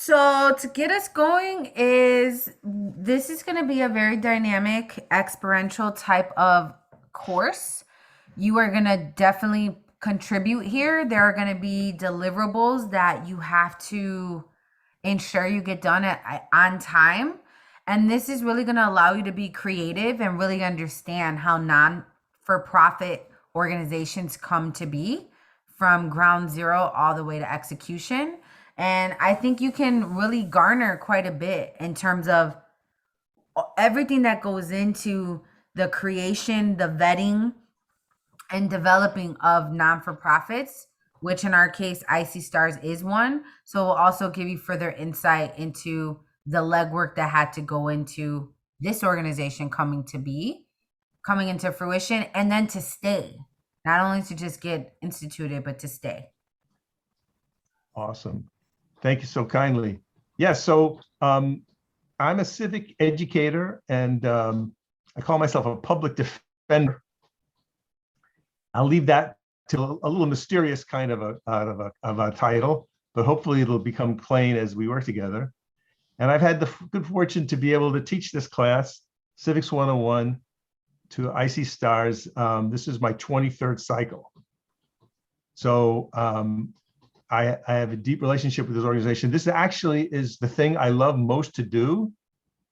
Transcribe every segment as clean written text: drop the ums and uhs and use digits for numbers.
So to get us going is this is going to be a very dynamic experiential type of course. You are going to definitely contribute here. There are going to be deliverables that you have to ensure you get done on time. And this is really going to allow you to be creative and really understand how non-for-profit organizations come to be from ground zero all the way to execution. And I think you can really garner quite a bit in terms of everything that goes into the creation, the vetting, and developing of non-for-profits, which in our case, Icy Stars is one. So we'll also give you further insight into the legwork that had to go into this organization coming into fruition, and then to stay, not only to just get instituted, but to stay. Awesome. Thank you so kindly. Yes, so I'm a civic educator, and I call myself a public defender. I'll leave that to a little mysterious kind of a title, but hopefully it'll become plain as we work together. And I've had the good fortune to be able to teach this class, Civics 101, to Icy Stars. This is my 23rd cycle. So I have a deep relationship with this organization. This actually is the thing I love most to do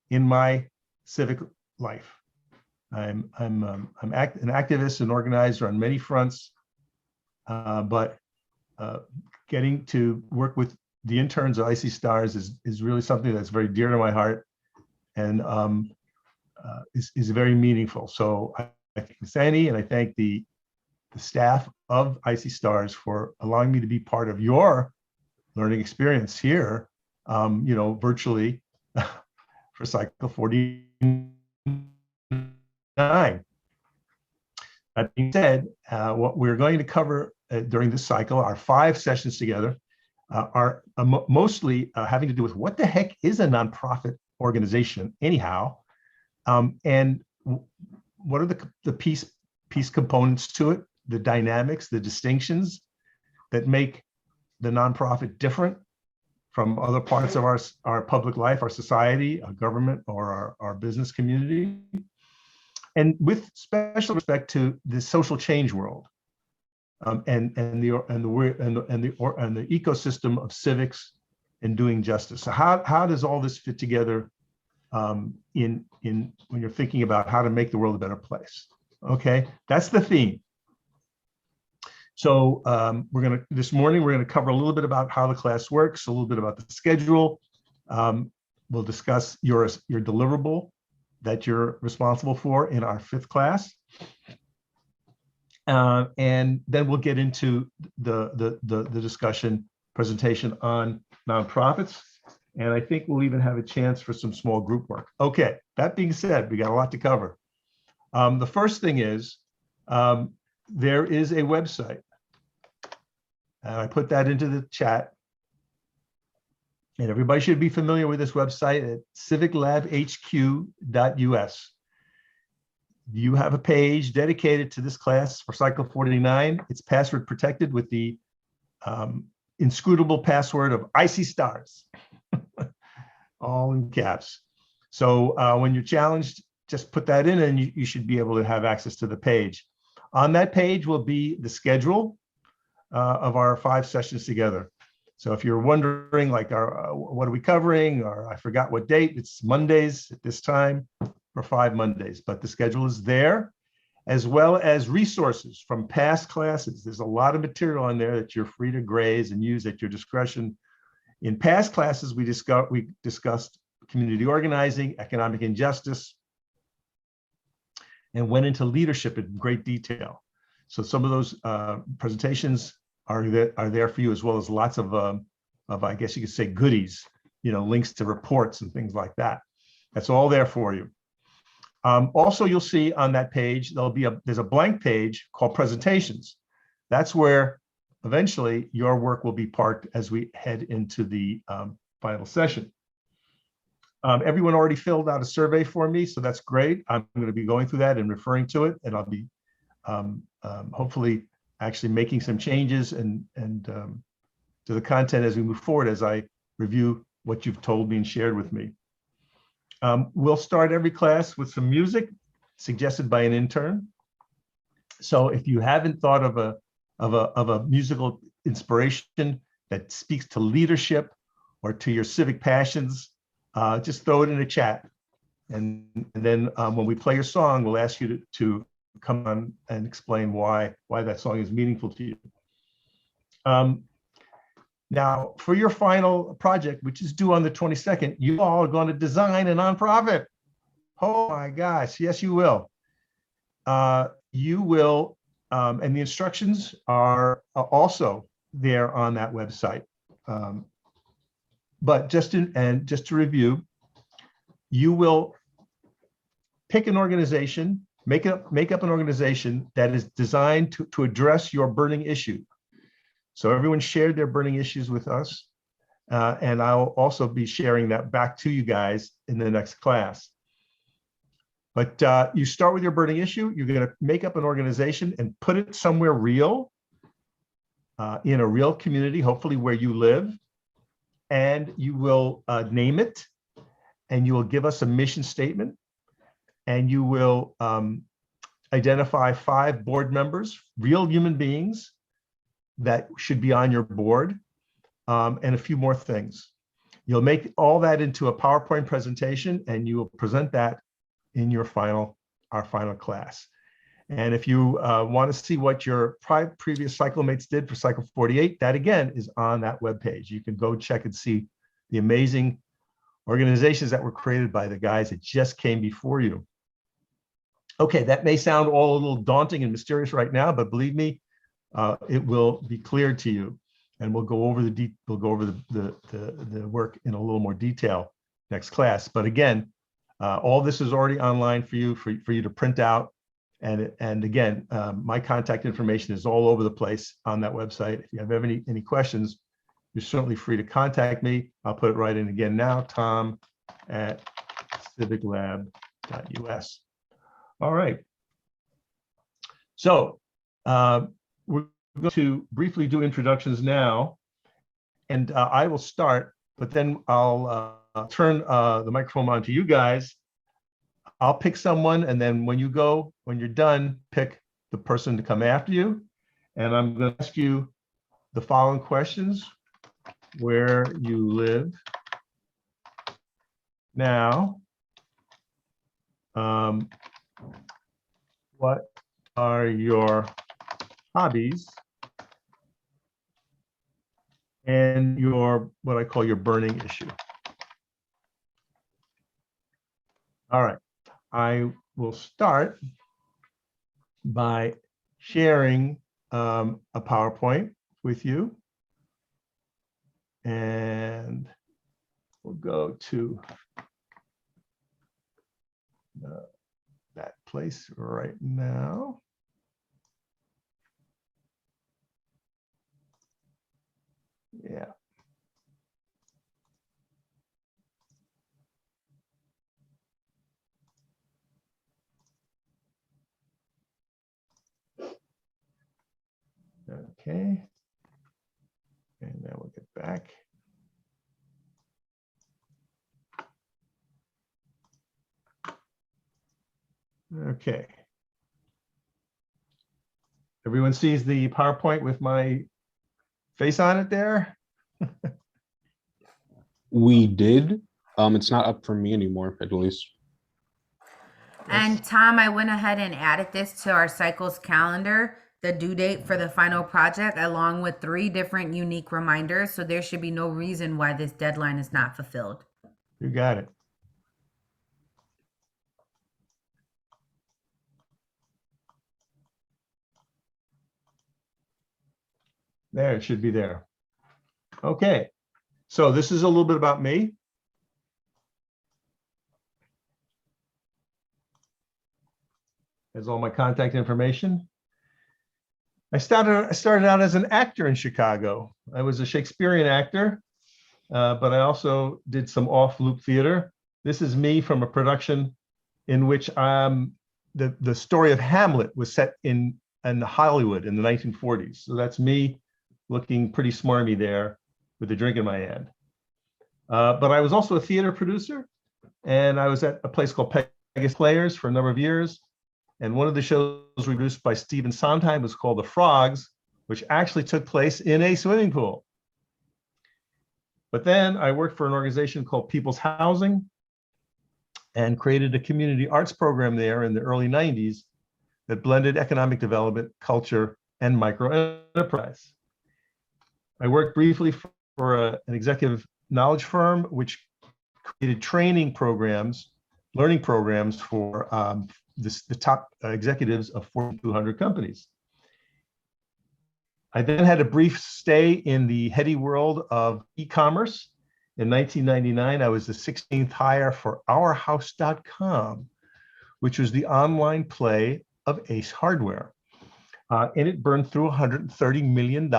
in my civic life. I'm an activist and organizer on many fronts, but getting to work with the interns of Icy Stars is really something that's very dear to my heart, and is very meaningful. So I thank Sandy, and I thank the staff of Icy Stars for allowing me to be part of your learning experience here, virtually for cycle 49. That being said, what we're going to cover during this cycle, our 5 sessions together, are mostly having to do with what the heck is a nonprofit organization anyhow, and what are the piece components to it, the dynamics, the distinctions that make the nonprofit different from other parts of our public life, our society, our government, or our business community, and with special respect to the social change world, and the ecosystem of civics and doing justice. So how does all this fit together in when you're thinking about how to make the world a better place? Okay, that's the theme. So this morning we're gonna cover a little bit about how the class works, a little bit about the schedule. We'll discuss your deliverable that you're responsible for in our 5th class. And then we'll get into the discussion presentation on nonprofits. And I think we'll even have a chance for some small group work. Okay, that being said, we got a lot to cover. The first thing is, there is a website. I put that into the chat. And everybody should be familiar with this website at civiclabhq.us. You have a page dedicated to this class for cycle 49. It's password protected with the inscrutable password of Icy Stars, all in caps. So when you're challenged, just put that in and you should be able to have access to the page. On that page will be the schedule of our 5 sessions together. So if you're wondering, like, what are we covering, or I forgot what date, it's Mondays at this time for 5 Mondays, but the schedule is there, as well as resources from past classes. There's a lot of material on there that you're free to graze and use at your discretion. In past classes, we discussed community organizing, economic injustice, and went into leadership in great detail. So some of those presentations are there for you, as well as lots of I guess you could say, goodies, links to reports and things like that. That's all there for you. Also, you'll see on that page, there's a blank page called presentations. That's where eventually your work will be parked as we head into the final session. Everyone already filled out a survey for me, so that's great. I'm going to be going through that and referring to it, and I'll be hopefully actually making some changes and to the content as we move forward, as I review what you've told me and shared with me. We'll start every class with some music suggested by an intern. So if you haven't thought of a musical inspiration that speaks to leadership or to your civic passions, just throw it in the chat. And then when we play your song, we'll ask you to come on and explain why that song is meaningful to you. Now, for your final project, which is due on the 22nd, you all are going to design a nonprofit. Oh my gosh, yes, you will. You will, and the instructions are also there on that website. But just to review, you will pick an organization, make up an organization that is designed to address your burning issue. So everyone shared their burning issues with us, and I'll also be sharing that back to you guys in the next class. But you start with your burning issue. You're going to make up an organization and put it somewhere real, in a real community, hopefully where you live. And you will name it, and you will give us a mission statement, and you will identify 5 board members, real human beings that should be on your board, and a few more things. You'll make all that into a PowerPoint presentation, and you will present that in our final class. And if you want to see what your previous cycle mates did for cycle 48, that again is on that webpage. You can go check and see the amazing organizations that were created by the guys that just came before you. Okay, that may sound all a little daunting and mysterious right now, but believe me, it will be clear to you, and we'll go over the work in a little more detail next class. But again, all this is already online for you to print out. And again, my contact information is all over the place on that website. If you have any questions, you're certainly free to contact me. I'll put it right in again now, tom@civiclab.us. All right. So we're going to briefly do introductions now, and I will start, but then I'll turn the microphone on to you guys. I'll pick someone, and then when you're done, pick the person to come after you. And I'm going to ask you the following questions: where you live now, what are your hobbies, and what I call your burning issue. All right. I will start by sharing a PowerPoint with you, and we'll go to that place right now. Yeah. Okay. And now we'll get back. Okay. Everyone sees the PowerPoint with my face on it there? We did. It's not up for me anymore, at least. And Tom, I went ahead and added this to our cycles calendar, the due date for the final project, along with 3 different unique reminders. So there should be no reason why this deadline is not fulfilled. You got it. There, it should be there. Okay, so this is a little bit about me. There's all my contact information. I started out as an actor in Chicago. I was a Shakespearean actor, but I also did some off-loop theater. This is me from a production in which the story of Hamlet was set in Hollywood in the 1940s. So that's me looking pretty smarmy there with a drink in my hand. But I was also a theater producer, and I was at a place called Pegasus Players for a number of years. And one of the shows produced by Stephen Sondheim was called The Frogs, which actually took place in a swimming pool. But then I worked for an organization called People's Housing and created a community arts program there in the early 90s that blended economic development, culture, and micro enterprise. I worked briefly for an executive knowledge firm, which created training programs, learning programs for the top executives of 4,200 companies. I then had a brief stay in the heady world of e-commerce. In 1999, I was the 16th hire for OurHouse.com, which was the online play of Ace Hardware. And it burned through $130 million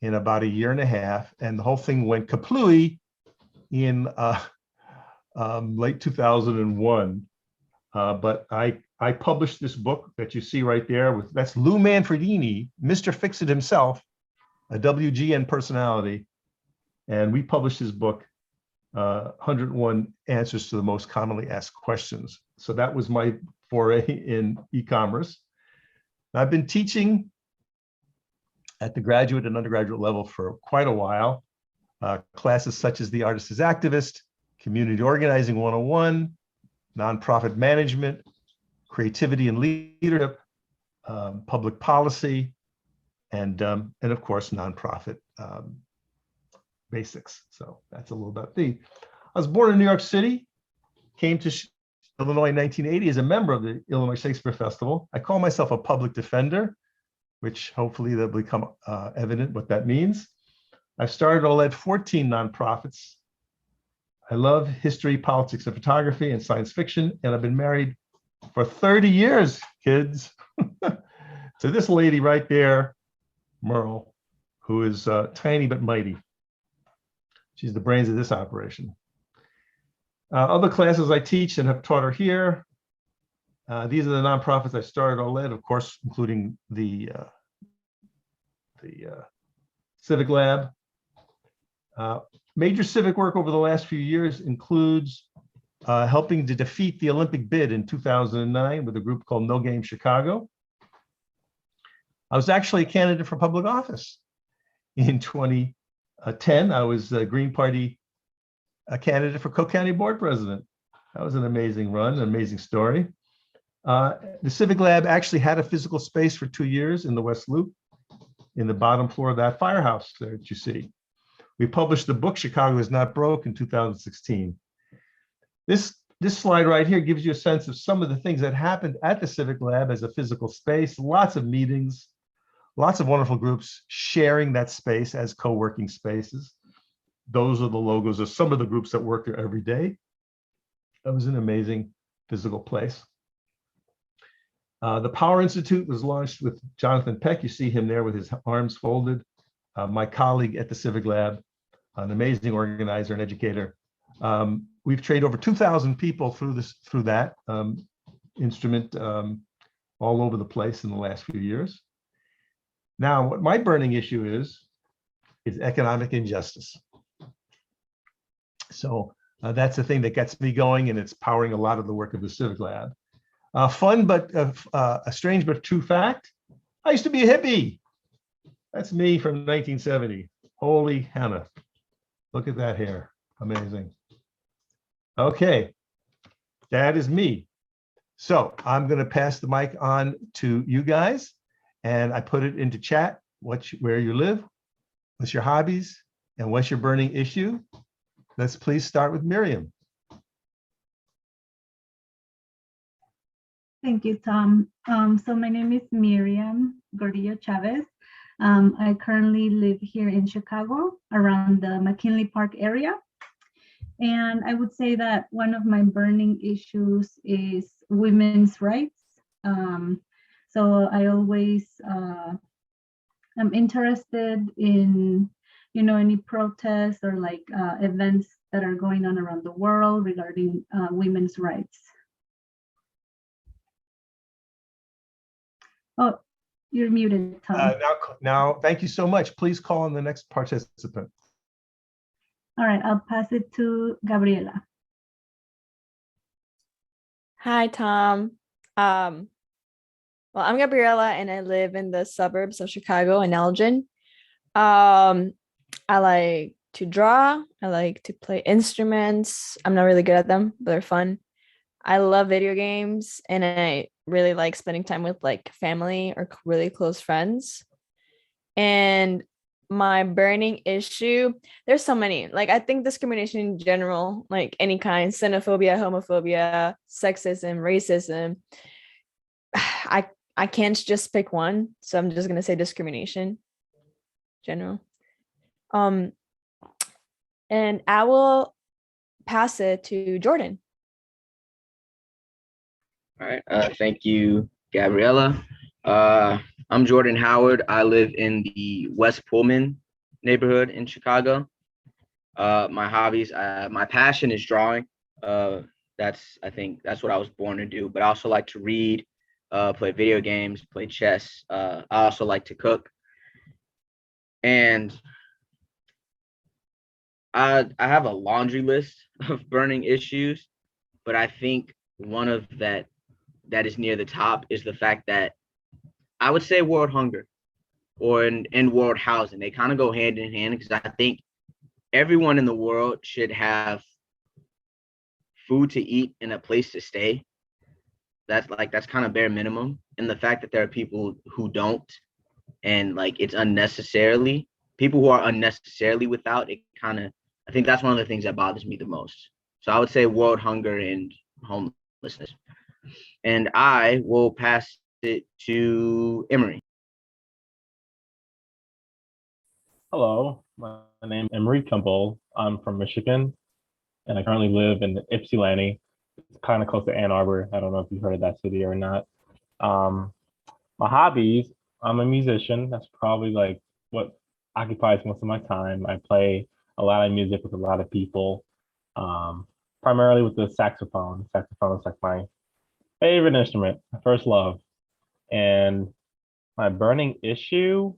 in about a year and a half. And the whole thing went kaplooey in late 2001. But I published this book that you see right there. That's Lou Manfredini, Mr. Fix-It himself, a WGN personality. And we published his book, 101 Answers to the Most Commonly Asked Questions. So that was my foray in e-commerce. I've been teaching at the graduate and undergraduate level for quite a while. Classes such as The Artist is Activist, Community Organizing 101, Nonprofit Management, Creativity and Leadership, Public Policy, and of course, Nonprofit Basics. So that's a little about me. I was born in New York City, came to Illinois in 1980 as a member of the Illinois Shakespeare Festival. I call myself a public defender, which hopefully that'll become evident what that means. I've started or led 14 nonprofits. I love history, politics, and photography and science fiction, and I've been married for 30 years, kids, to this lady right there, Merle, who is tiny but mighty. She's the brains of this operation. Other classes I teach and have taught her here. These are the nonprofits I started or led, of course, including the Civic Lab. Major civic work over the last few years includes helping to defeat the Olympic bid in 2009 with a group called No Game Chicago. I was actually a candidate for public office. In 2010, I was a Green Party candidate for Cook County Board President. That was an amazing run, an amazing story. The Civic Lab actually had a physical space for 2 years in the West Loop, in the bottom floor of that firehouse there that you see. We published the book, Chicago is Not Broke, in 2016. This slide right here gives you a sense of some of the things that happened at the Civic Lab as a physical space, lots of meetings, lots of wonderful groups sharing that space as co-working spaces. Those are the logos of some of the groups that work there every day. That was an amazing physical place. The Power Institute was launched with Jonathan Peck. You see him there with his arms folded. My colleague at the Civic Lab, an amazing organizer and educator. We've trained over 2,000 people through that instrument all over the place in the last few years. Now, what my burning issue is economic injustice. So that's the thing that gets me going, and it's powering a lot of the work of the Civic Lab. Fun, but a strange but true fact. I used to be a hippie. That's me from 1970. Holy Hannah. Look at that hair. Amazing. Okay, that is me. So I'm going to pass the mic on to you guys, and I put it into chat. Where you live, what's your hobbies, and what's your burning issue? Let's please start with Miriam. Thank you, Tom. So my name is Miriam Gordillo Chavez. I currently live here in Chicago around the McKinley Park area. And I would say that one of my burning issues is women's rights. So I always am interested in, any protests or like events that are going on around the world regarding women's rights. Oh, you're muted, Tom. Now, thank you so much. Please call on the next participant. All right, I'll pass it to Gabriela. Hi, Tom. Well, I'm Gabriela and I live in the suburbs of Chicago in Elgin. I like to draw. I like to play instruments. I'm not really good at them, but they're fun. I love video games and I really like spending time with like family or really close friends. And my burning issue, there's so many. Like I think discrimination in general, like any kind, xenophobia, homophobia, sexism, racism, I can't just pick one, so I'm just gonna say discrimination general. Um, and I will pass it to Jordan. All right. Thank you, Gabriella. I'm Jordan Howard. I live in the West Pullman neighborhood in Chicago. My hobbies, my passion is drawing. I think that's what I was born to do. But I also like to read, play video games, play chess. I also like to cook. And I have a laundry list of burning issues, but I think one of that is near the top is the fact that I would say world hunger or in world housing. They kind of go hand in hand because I think everyone in the world should have food to eat and a place to stay. That's kind of bare minimum. And the fact that there are people who don't, and like it's unnecessarily, people who are unnecessarily without it, kind of, I think that's one of the things that bothers me the most. So I would say world hunger and homelessness. And I will pass it to Emery. Hello, my name is Emery Kimball. I'm from Michigan, and I currently live in Ypsilanti. It's kind of close to Ann Arbor. I don't know if you've heard of that city or not. Um, my hobbies, I'm a musician. That's probably like what occupies most of my time. I play a lot of music with a lot of people, um, primarily with the saxophone. Saxophone is like my favorite instrument, my first love. And my burning issue,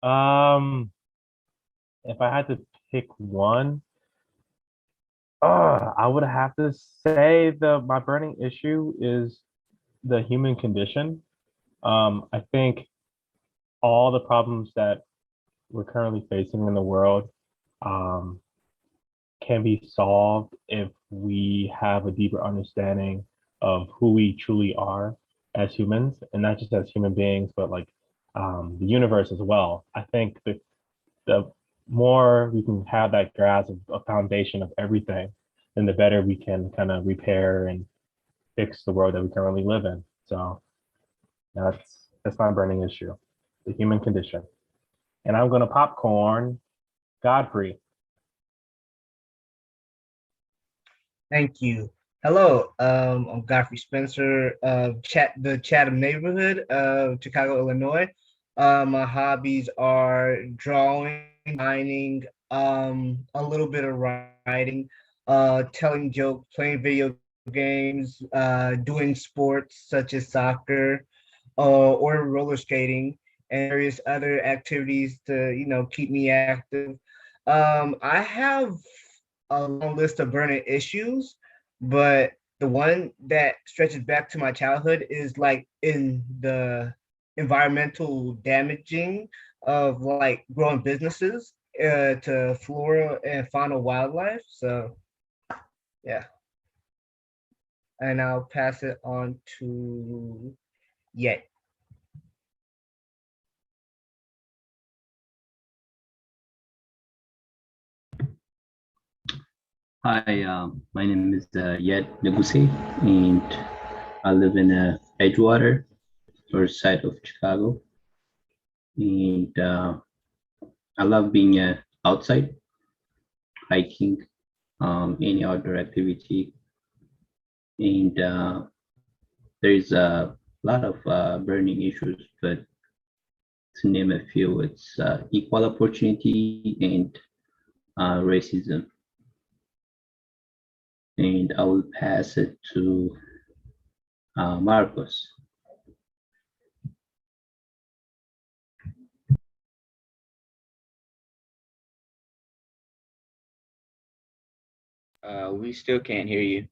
um, if I had to pick one, I would have to say my burning issue is the human condition. I think all the problems that we're currently facing in the world um, can be solved if we have a deeper understanding of who we truly are as humans, and not just as human beings, but like the universe as well. I think that the more we can have that grasp of a foundation of everything, then the better we can kind of repair and fix the world that we currently live in. So that's my burning issue, the human condition. And I'm gonna popcorn Godfrey. Thank you. Hello, I'm Godfrey Spencer of the Chatham neighborhood of Chicago, Illinois. My hobbies are drawing, mining, a little bit of writing, telling jokes, playing video games, doing sports such as soccer, or roller skating, and various other activities to keep me active. I have a long list of burning issues, but the one that stretches back to my childhood is like in the environmental damaging of like growing businesses to flora and fauna wildlife. So yeah, and I'll pass it on to Yet. Hi, my name is Yet Nebusi, and I live in Edgewater, north side of Chicago. And I love being outside, hiking, any outdoor activity. And there's a lot of burning issues, but to name a few, it's equal opportunity and racism. And I will pass it to Marcos. We still can't hear you.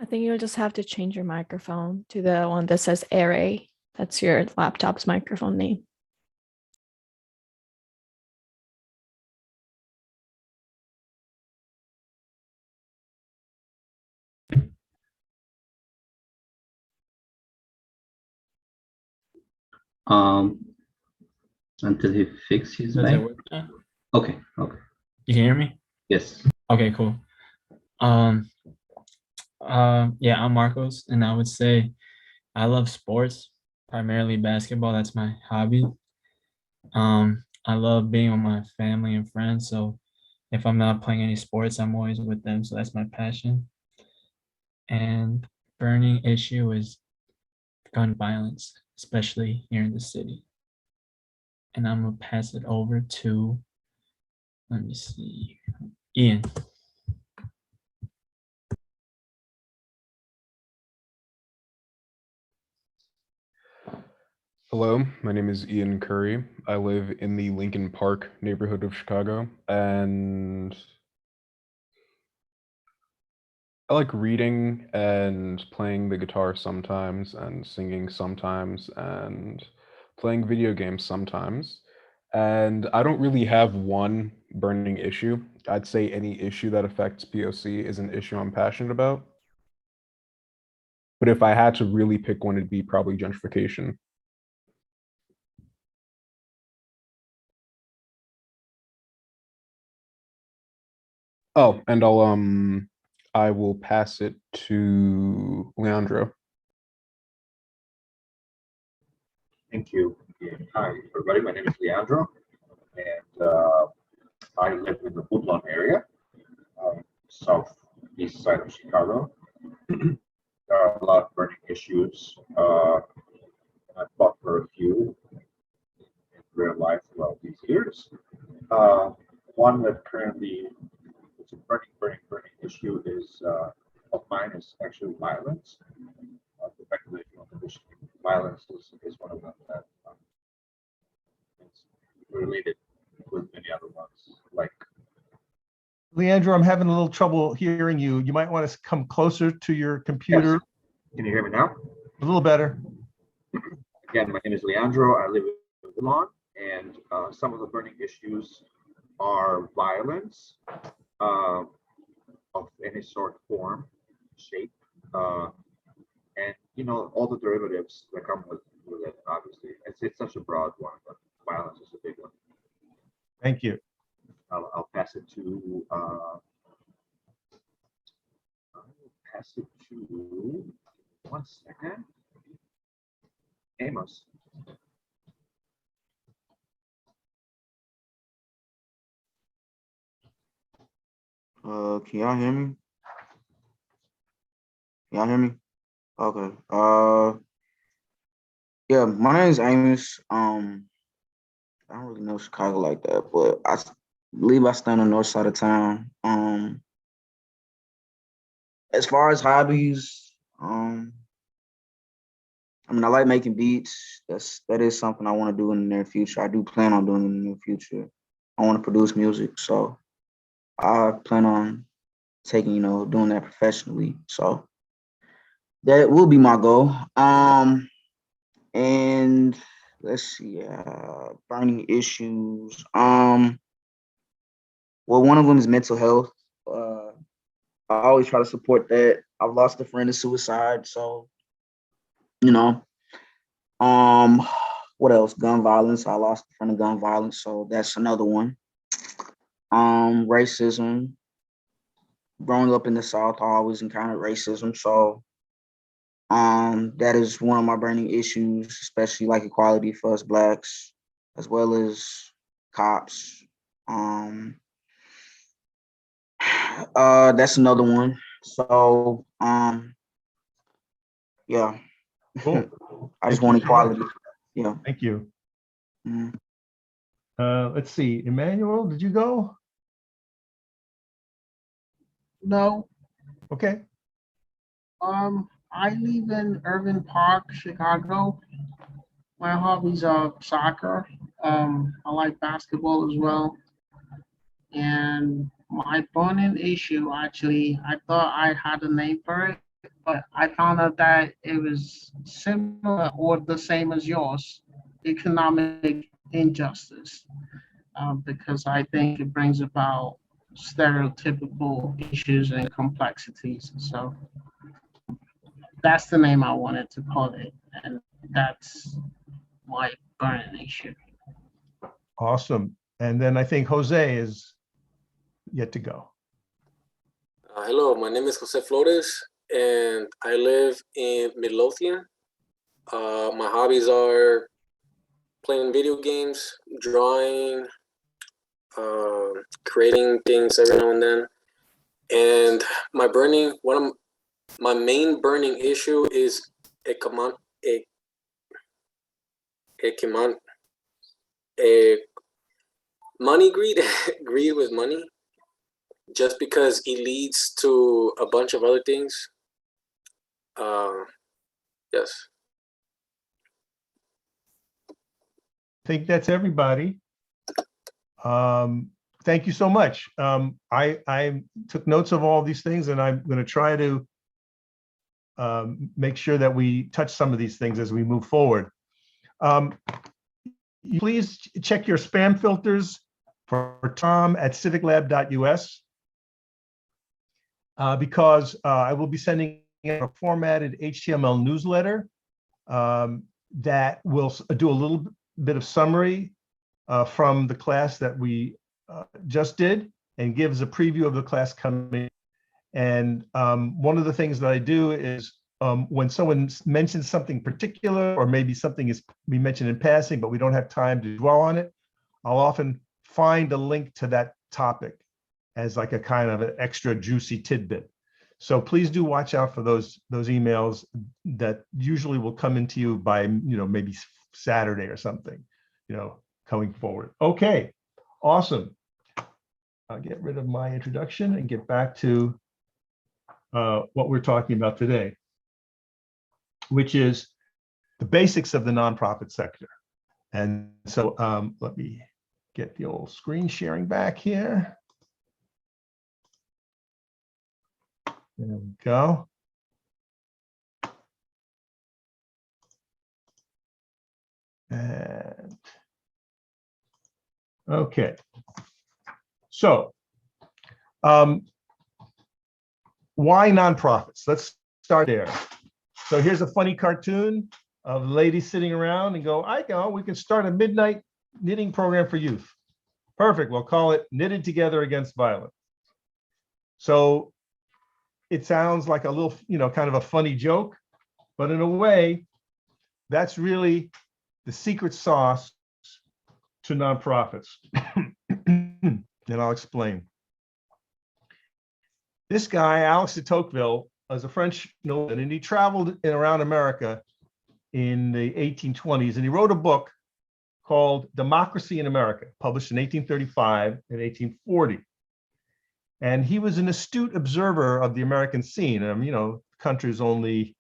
I think you'll just have to change your microphone to the one that says array. That's your laptop's microphone name. Um, until he fixes his Does it mic. work now? Okay, okay. You can hear me? Yes. Okay, cool. Yeah, I'm Marcos, and I would say I love sports, primarily basketball. That's my hobby. I love being with my family and friends. So if I'm not playing any sports, I'm always with them. So that's my passion. And burning issue is gun violence, especially here in the city. And I'm gonna pass it over to, let me see, Ian. Hello, my name is Ian Curry. I live in the Lincoln Park neighborhood of Chicago, and I like reading and playing the guitar sometimes, and singing sometimes, and playing video games sometimes. And I don't really have one burning issue. I'd say any issue that affects POC is an issue I'm passionate about. But if I had to really pick one, it'd be probably gentrification. Oh, and I will pass it to Leandro. Thank you. Hi, everybody. My name is Leandro, and I live in the Woodlawn area, southeast side of Chicago. There are a lot of burning issues, and I've fought for a few in real life throughout these years. One that currently is a burning issue is of mine is actually violence. The regulational condition violence is one of them that is related with many other ones. Like, Leandro, I'm having a little trouble hearing you. You might want to come closer to your computer. yes. Can you hear me now? A little better. Again, my name is Leandro. I live in Milan, and some of the burning issues are violence of any sort, form, shape, and all the derivatives that come with it. Obviously, it's such a broad one, but violence is a big one. Thank you. I'll pass it to one second. Amos. Can y'all hear me? Y'all hear me? Okay. Yeah, my name is Amos. I don't really know Chicago like that, but I believe I stay on the north side of town. As far as hobbies, I mean, I like making beats. That is something I want to do in the near future. I do plan on doing it in the near future. I want to produce music, so I plan on taking, doing that professionally. So that will be my goal. And let's see, burning issues. Well, one of them is mental health. I always try to support that. I've lost a friend to suicide, so what else? Gun violence. I lost a friend to gun violence, so that's another one. Racism. Growing up in the South, I always encountered racism, so that is one of my burning issues, especially like equality for us Blacks, as well as cops. That's another one. So, yeah. Cool. I just Thank want you so much. equality. Yeah. Thank you. Mhm. Let's see. Emmanuel, did you go? No, Okay. I live in Irving Park, Chicago. My hobbies are soccer. I like basketball as well. And my burning issue, actually, I thought I had a name for it, but I found out that it was similar or the same as yours, economic injustice, because I think it brings about stereotypical issues and complexities. So that's the name I wanted to call it, and that's my burning issue. Awesome. And then I think Jose is yet to go. Hello, my name is Jose Flores, and I live in Midlothian. My hobbies are playing video games, drawing, creating things every now and then. And my main burning issue is economic, money greed, greed with money, just because it leads to a bunch of other things. Yes. I think that's everybody. Thank you so much. I took notes of all these things, and I'm going to try to make sure that we touch some of these things as we move forward. Please check your spam filters for tom@civiclab.us because I will be sending a formatted HTML newsletter that will do a little bit of summary from the class that we just did and gives a preview of the class coming. And one of the things that I do is when someone mentions something particular, or maybe something is we mentioned in passing, but we don't have time to dwell on it, I'll often find a link to that topic as like a kind of an extra juicy tidbit. So please do watch out for those emails that usually will come into you by, maybe Saturday or something, coming forward. Okay, awesome. I'll get rid of my introduction and get back to what we're talking about today, which is the basics of the nonprofit sector. And so let me get the old screen sharing back here. There we go. And okay. So why nonprofits? Let's start there. So here's a funny cartoon of ladies sitting around and go, we can start a midnight knitting program for youth. Perfect. We'll call it Knitted Together Against Violence. So it sounds like a little, kind of a funny joke, but in a way, that's really the secret sauce to nonprofits. And I'll explain. This guy, Alex de Tocqueville, was a French nobleman, and he traveled around America in the 1820s, and he wrote a book called Democracy in America, published in 1835 and 1840. And he was an astute observer of the American scene. The country's only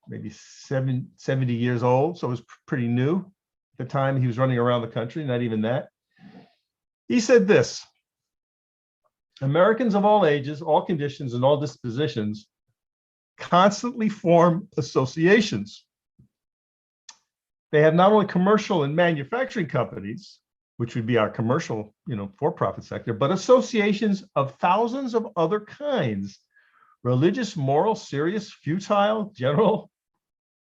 maybe 70 years old, so it was pretty new. At the time he was running around the country, not even that. He said this: Americans of all ages, all conditions, and all dispositions constantly form associations. They have not only commercial and manufacturing companies, which would be our commercial, for-profit sector, but associations of thousands of other kinds: religious, moral, serious, futile, general.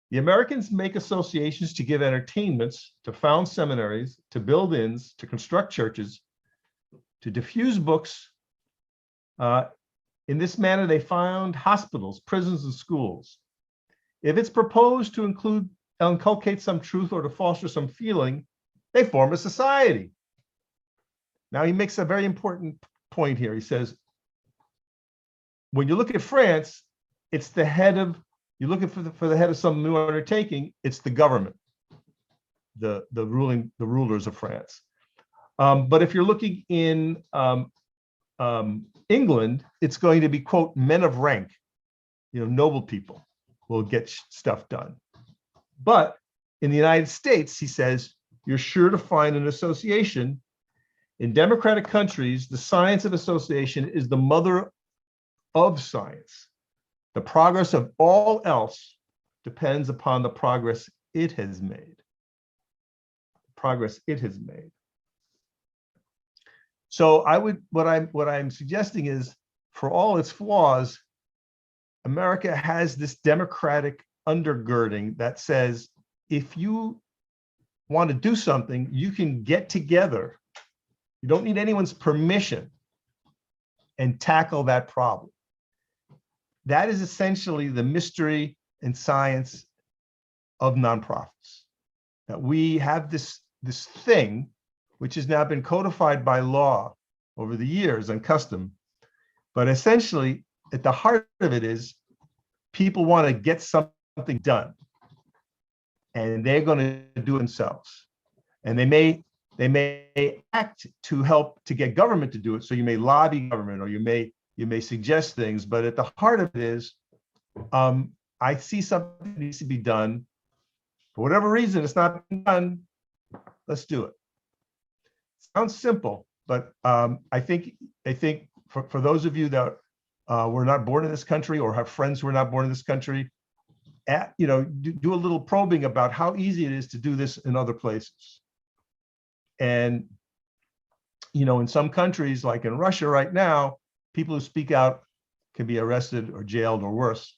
The Americans make associations to give entertainments, to found seminaries, to build inns, to construct churches, to diffuse books. In this manner, they found hospitals, prisons, and schools. If it's proposed to inculcate some truth or to foster some feeling, they form a society. Now, he makes a very important point here. He says, when you look at France, it's the head of, you're looking for the head of some new undertaking, it's the government, the rulers of France. But if you're looking in England, it's going to be, quote, men of rank, noble people will get stuff done. But in the United States, he says, you're sure to find an association In democratic countries, the science of association is the mother of science. The progress of all else depends upon the progress it has made. Progress it has made. So what I'm suggesting is, for all its flaws, America has this democratic undergirding that says, if you want to do something, you can get together. You don't need anyone's permission and tackle that problem. That is essentially the mystery and science of nonprofits. That we have this thing, which has now been codified by law over the years and custom. But essentially, at the heart of it is people want to get something done, and they're going to do it themselves. And they may act to help to get government to do it. So you may lobby government, or you may suggest things, but at the heart of it is, I see something needs to be done. For whatever reason, it's not being done. Let's do it. Sounds simple, but I think for those of you that were not born in this country or have friends who are not born in this country, do a little probing about how easy it is to do this in other places. And in some countries, like in Russia right now, people who speak out can be arrested or jailed or worse.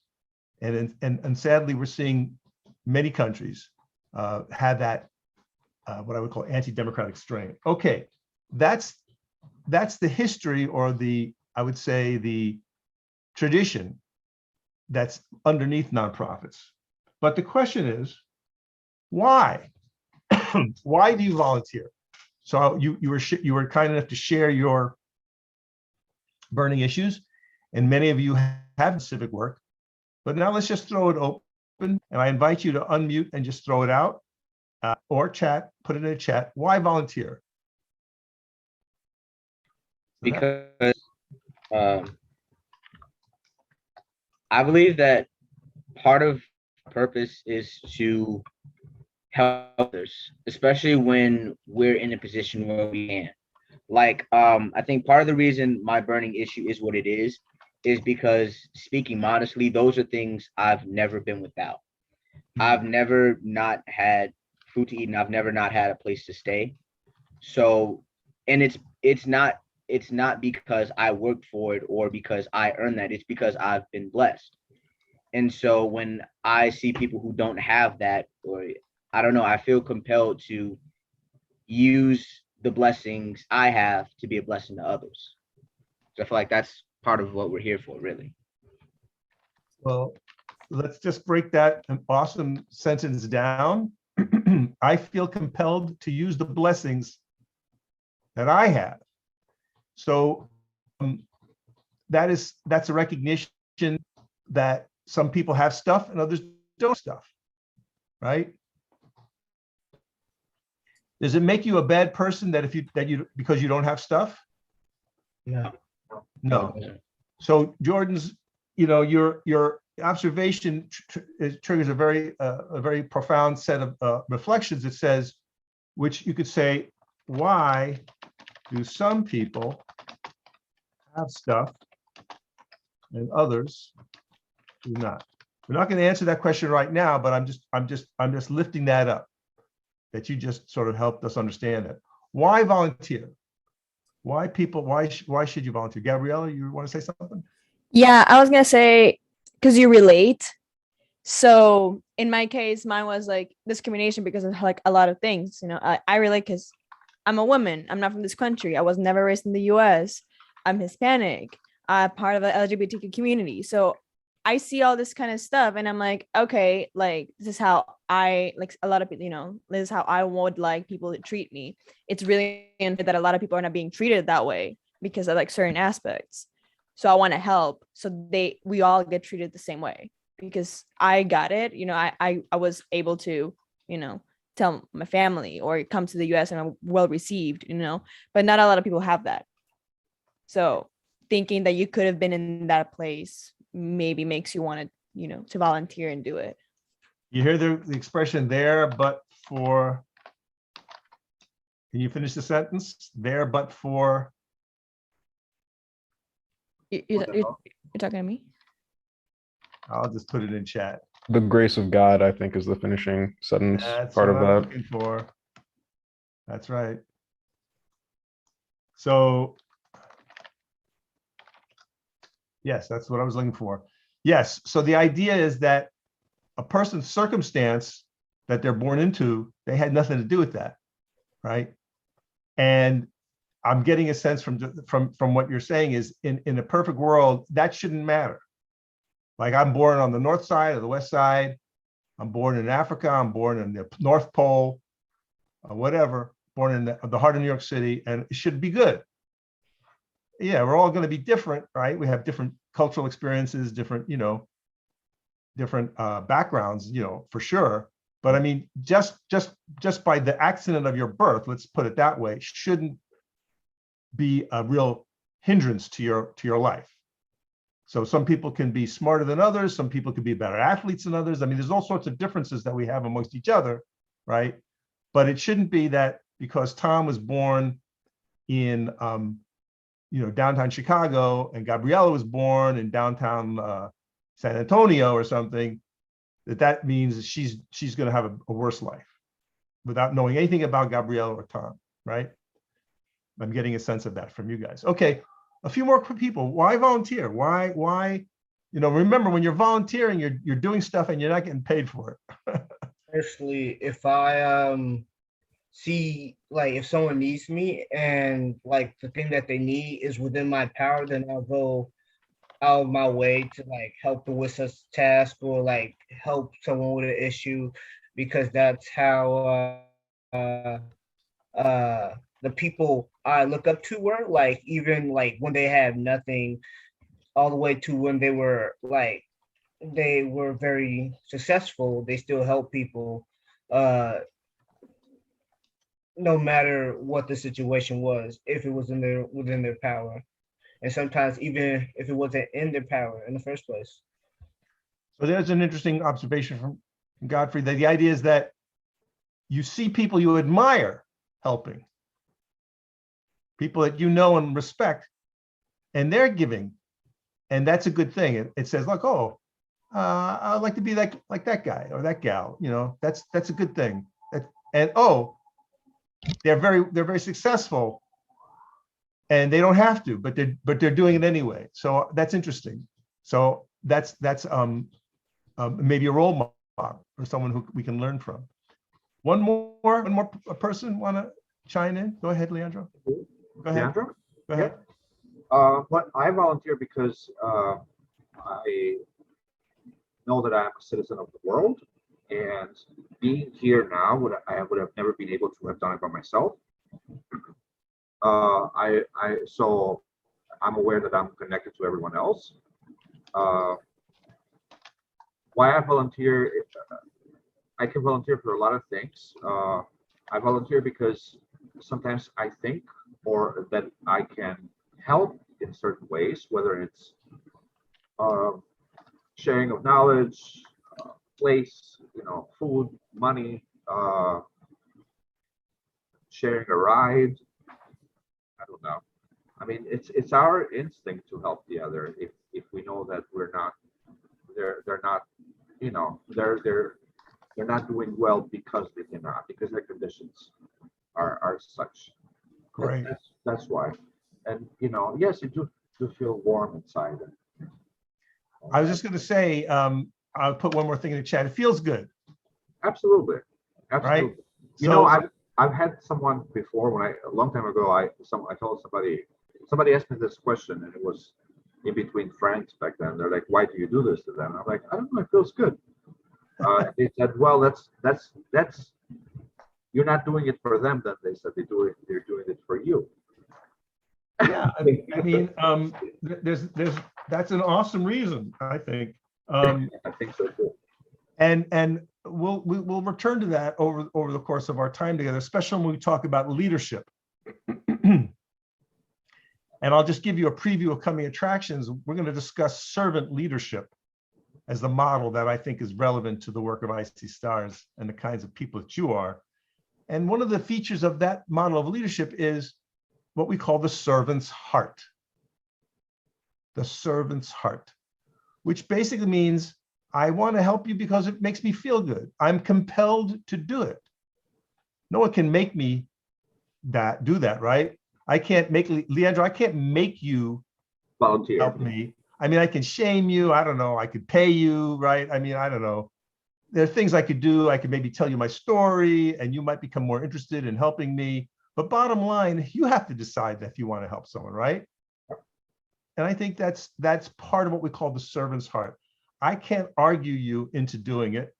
And sadly, we're seeing many countries have that what I would call anti-democratic strain. Okay, that's the history, or I would say the tradition that's underneath nonprofits. But the question is, why? Why do you volunteer? So you were kind enough to share your burning issues, and many of you have civic work. But now let's just throw it open, and I invite you to unmute and just throw it out, or chat, put it in a chat. Why volunteer? Because I believe that part of purpose is to help others, especially when we're in a position where we can. Like, I think part of the reason my burning issue is what it is because, speaking modestly, those are things I've never been without. I've never not had food to eat, and I've never not had a place to stay. So, and it's not because I worked for it or because I earned that. It's because I've been blessed. And so when I see people who don't have that, or I don't know, I feel compelled to use the blessings I have to be a blessing to others. So I feel like that's part of what we're here for, really. Well, let's just break that an awesome sentence down. I feel compelled to use the blessings that I have. So that's a recognition that some people have stuff and others don't stuff, right? Does it make you a bad person because you don't have stuff? No. So Jordan's, your observation triggers a very profound set of reflections. It says, which you could say, why do some people have stuff and others do not? We're not going to answer that question right now, but I'm just lifting that up, that you just sort of helped us understand that. Why volunteer? Why should you volunteer? Gabriella, you want to say something? Yeah, I was gonna say, because you relate. So in my case, mine was like discrimination because of like a lot of things. I relate because I'm a woman. I'm not from this country. I was never raised in the US. I'm Hispanic. I'm part of the LGBTQ community. So I see all this kind of stuff and I'm like, okay, like this is how I, like a lot of people, this is how I would like people to treat me. It's really unfair that a lot of people are not being treated that way because of like certain aspects. So I want to help. So we all get treated the same way because I got it. I was able to, tell my family or come to the US and I'm well received, but not a lot of people have that. So thinking that you could have been in that place maybe makes you want to, to volunteer and do it. You hear the expression there, but for Can you finish the sentence? There, but for, You're talking to me? I'll just put it in chat. The grace of God, I think, is the finishing sentence That's part what of I'm that. looking for. That's right. So, yes, that's what I was looking for. Yes, so the idea is that a person's circumstance that they're born into, they had nothing to do with that, right? And I'm getting a sense from what you're saying is in a perfect world, that shouldn't matter. Like I'm born on the north side or the west side. I'm born in Africa. I'm born in the North Pole, or whatever, born in the heart of New York City, and it should be good. Yeah, we're all going to be different, right? We have different cultural experiences, different, different backgrounds, for sure. But I mean, just by the accident of your birth, let's put it that way, shouldn't be a real hindrance to your life. So some people can be smarter than others. Some people can be better athletes than others. I mean, there's all sorts of differences that we have amongst each other, right? But it shouldn't be that because Tom was born in, downtown Chicago and Gabriella was born in downtown San Antonio or something, that means she's going to have a worse life without knowing anything about Gabriella or Tom, right? I'm getting a sense of that from you guys. Okay, a few more people. Why volunteer? Why? Remember when you're volunteering, you're doing stuff and you're not getting paid for it. Personally, if I see like if someone needs me and like the thing that they need is within my power, then I'll go out of my way to like help them with such task or like help someone with an issue, because that's how the people I look up to were, like even like when they had nothing, all the way to when they were very successful, they still help people no matter what the situation was, if it was within their power. And sometimes even if it wasn't in their power in the first place. So there's an interesting observation from Godfrey, that the idea is that you see people you admire helping, people that you know and respect, and they're giving. And that's a good thing. It says like, oh, I'd like to be like that guy or that gal, that's a good thing. And oh, they're very successful and they don't have to, but they're doing it anyway. So that's interesting. So that's maybe a role model or someone who we can learn from. One more person want to chime in? Go ahead, Leandro. Go ahead. Leandro? Go ahead. But I volunteer because I know that I'm a citizen of the world, and being here now, I would have never been able to have done it by myself. So I'm aware that I'm connected to everyone else. Why I volunteer? I can volunteer for a lot of things. I volunteer because sometimes I think or that I can help in certain ways, whether it's sharing of knowledge, place, food, money, sharing a ride. I don't know. I mean, it's our instinct to help the other if we know that they're not doing well because they cannot, because their conditions are such. Great. That's why. And yes, you do feel warm inside. I was just going to say, I'll put one more thing in the chat. It feels good. Absolutely. Right. I've had someone before a long time ago. I told somebody asked me this question, and it was in between friends back then. They're like, "Why do you do this to them?" I'm like, "I don't know. It feels good." They said, "Well, that's you're not doing it for them." Then they said they're doing it for you. Yeah, I mean, there's that's an awesome reason, I think. I think so too. And we'll return to that over the course of our time together, especially when we talk about leadership. And I'll just give you a preview of coming attractions. We're going to discuss servant leadership as the model that I think is relevant to the work of IC Stars and the kinds of people that you are. And one of the features of that model of leadership is what we call the servant's heart. The servant's heart, which basically means I want to help you because it makes me feel good. I'm compelled to do it. No one can make me do that, right? I can't make, Leandro, I can't make you Volunteer. help me. I mean, I can shame you. I don't know. I could pay you, right? I mean, I don't know. There are things I could do. I could maybe tell you my story and you might become more interested in helping me. But bottom line, you have to decide if you want to help someone, right? And I think that's part of what we call the servant's heart. I can't argue you into doing it,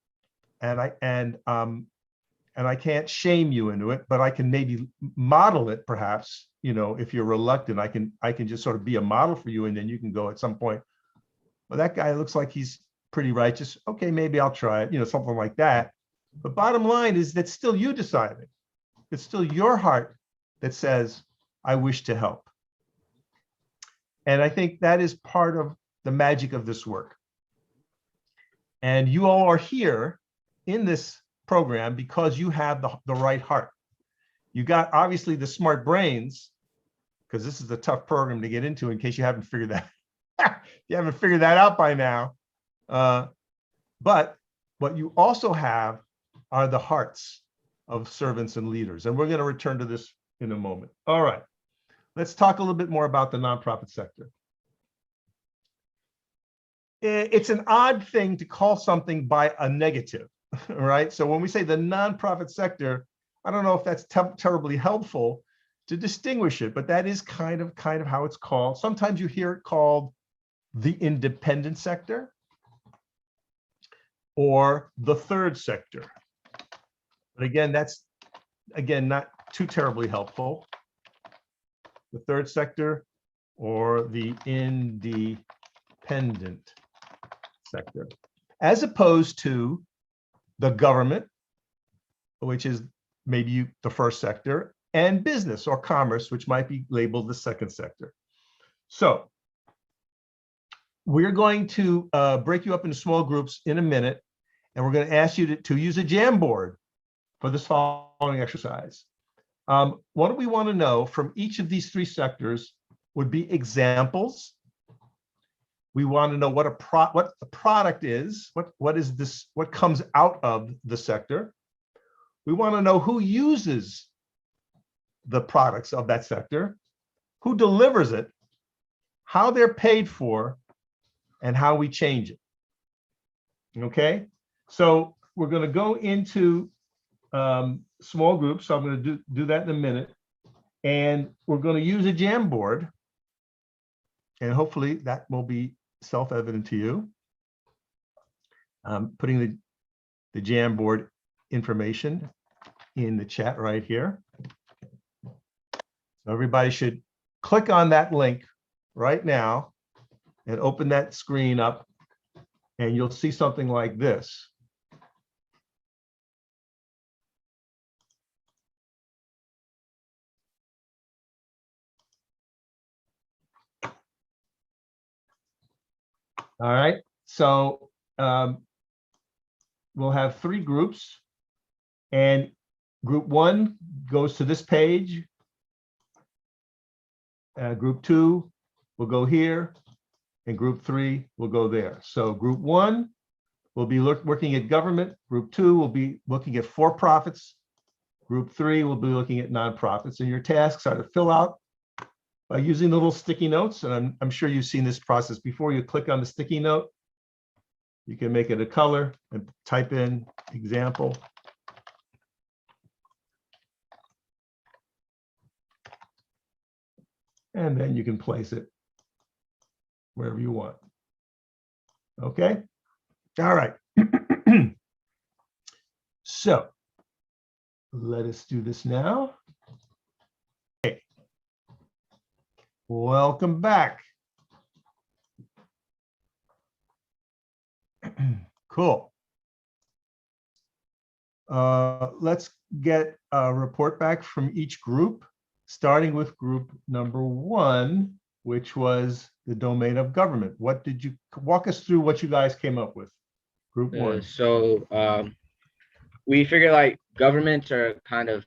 and I can't shame you into it, but I can maybe model it, perhaps. You know, if you're reluctant, I can just sort of be a model for you, and then you can go at some point, well, that guy looks like he's pretty righteous. Okay, maybe I'll try it, you know, something like that. But bottom line is that's still you deciding. It's still your heart that says, I wish to help. And I think that is part of the magic of this work. And you all are here in this program because you have the right heart. You got obviously the smart brains, because this is a tough program to get into in case you haven't figured that you haven't figured that out by now. But what you also have are the hearts of servants and leaders. And we're going to return to this in a moment. All right. Let's talk a little bit more about the nonprofit sector. It's an odd thing to call something by a negative, right? So when we say the nonprofit sector, I don't know if that's terribly helpful to distinguish it, but that is kind of how it's called. Sometimes you hear it called the independent sector or the third sector. But again, that's not too terribly helpful. The third sector or the independent sector, as opposed to the government, which is maybe the first sector, and business or commerce, which might be labeled the second sector. So we're going to break you up into small groups in a minute, and we're going to ask you to use a Jamboard for this following exercise. What we want to know from each of these three sectors would be examples. We want to know what the product is, what is this, what comes out of the sector. We want to know who uses the products of that sector, who delivers it, how they're paid for, and how we change it. Okay, so we're going to go into small groups. So I'm going to do that in a minute. And we're going to use a Jamboard. And hopefully that will be self-evident to you. I'm putting the Jamboard information in the chat right here. So everybody should click on that link right now and open that screen up, and you'll see something like this. All right, so we'll have three groups, and group one goes to this page. Group two will go here, and group three will go there. So group one will be working at government. Group two will be looking at for-profits. Group three will be looking at nonprofits. And your tasks are to fill out by using the little sticky notes. And I'm sure you've seen this process before. You click on the sticky note. You can make it a color and type in example. And then you can place it wherever you want. Okay. All right. So let us do this now. Okay. Welcome back. Cool. Let's get a report back from each group, starting with group number one, which was the domain of government. What did you walk us through what you guys came up with? Group one. So we figure like governments are kind of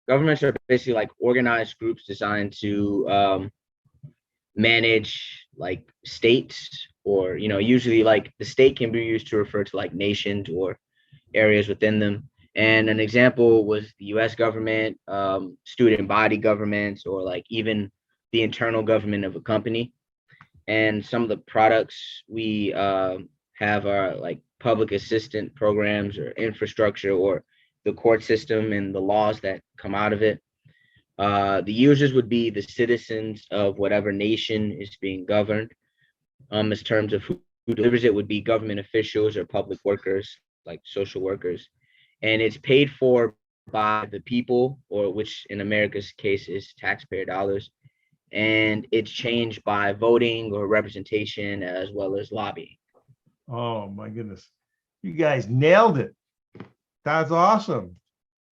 governments are basically like organized groups designed to manage like states, or usually like the state can be used to refer to like nations or areas within them. And an example was the US government, student body governments, or like even the internal government of a company. And some of the products we have are like public assistant programs or infrastructure, or the court system and the laws that come out of it. The users would be the citizens of whatever nation is being governed. As terms of who delivers it would be government officials or public workers, like social workers. And it's paid for by the people, or which in America's case is taxpayer dollars. And it's changed by voting or representation as well as lobbying. Oh my goodness. You guys nailed it. That's awesome.